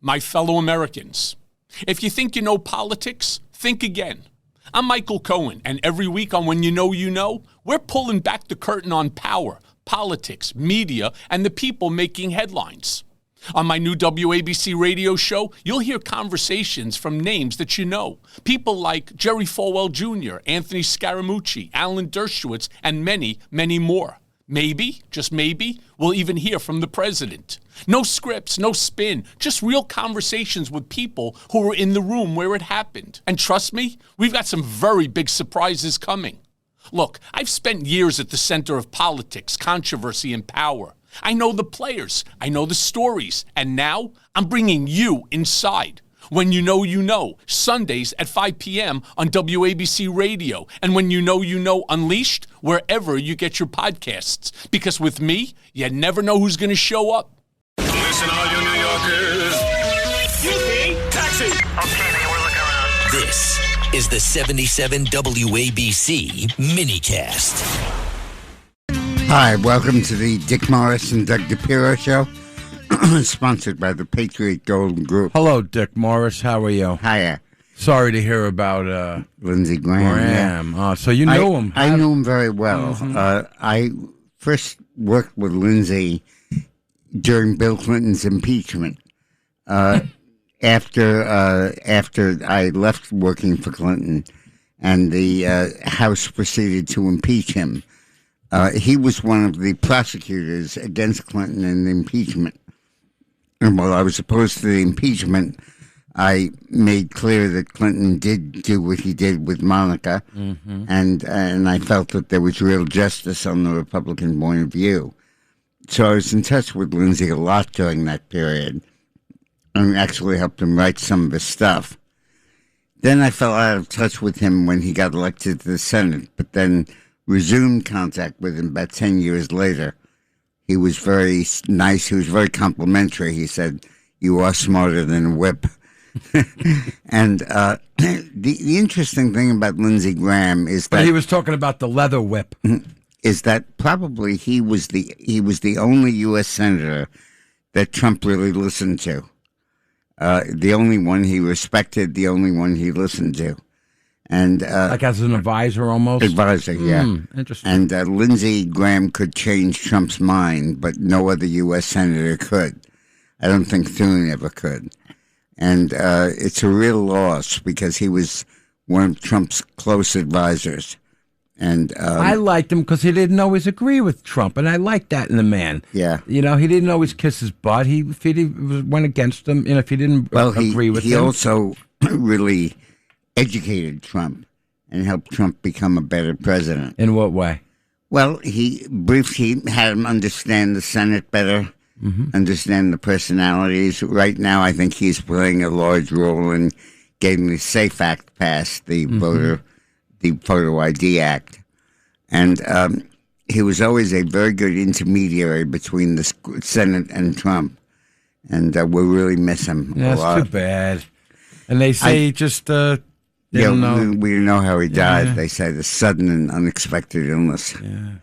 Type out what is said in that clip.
my fellow Americans. If you think you know politics, think again. I'm Michael Cohen, and every week on When You Know, we're pulling back the curtain on power, politics, media, and the people making headlines. On my new WABC radio show, you'll hear conversations from names that you know. People like Jerry Falwell Jr., Anthony Scaramucci, Alan Dershowitz, and many, many more. Maybe, just maybe, we'll even hear from the president. No scripts, no spin, just real conversations with people who were in the room where it happened. And trust me, we've got some very big surprises coming. Look, I've spent years at the center of politics, controversy, and power. I know the players, I know the stories, and now I'm bringing you inside. When You Know, Sundays at 5 p.m. on WABC Radio, and When You Know Unleashed, wherever you get your podcasts. Because with me, you never know who's going to show up. Listen, all you New Yorkers. Taxi. Okay, man, we're looking around. This is the 77 WABC minicast. Hi, welcome to the Dick Morris and Doug Dipierro show, sponsored by the Patriot Gold Group. Hello, Dick Morris. How are you? Hiya. Sorry to hear about Lindsey Graham. Yeah. So you know him. I knew him very well. Mm-hmm. I first worked with Lindsey during Bill Clinton's impeachment. After I left working for Clinton and the House proceeded to impeach him, he was one of the prosecutors against Clinton in the impeachment. And while I was opposed to the impeachment, I made clear that Clinton did do what he did with Monica, and I felt that there was real justice on the Republican point of view. So I was in touch with Lindsey a lot during that period, and actually helped him write some of his stuff. Then I fell out of touch with him when he got elected to the Senate, but then resumed contact with him about 10 years later. He was very nice. He was very complimentary. He said, "You are smarter than a whip." And the interesting thing about Lindsey Graham is that... But he was talking about the leather whip. Is that probably he was the only U.S. senator that Trump really listened to. The only one he respected, the only one he listened to. And like as an advisor almost? Advisor, yeah. Interesting. And Lindsey Graham could change Trump's mind, but no other U.S. senator could. I don't think Thune ever could. And it's a real loss because he was one of Trump's close advisors. And I liked him because he didn't always agree with Trump, and I liked that in the man. Yeah. You know, he didn't always kiss his butt. If he went against him, if he didn't agree with him. He also really educated Trump and helped Trump become a better president. In what way? Well, he briefly had him understand the Senate better, understand the personalities. Right now, I think he's playing a large role in getting the SAFE Act passed, the Photo ID Act. And he was always a very good intermediary between the Senate and Trump. And we really miss him a lot. That's too bad. And they say we don't know how he died. Yeah. They said a sudden and unexpected illness. Yeah.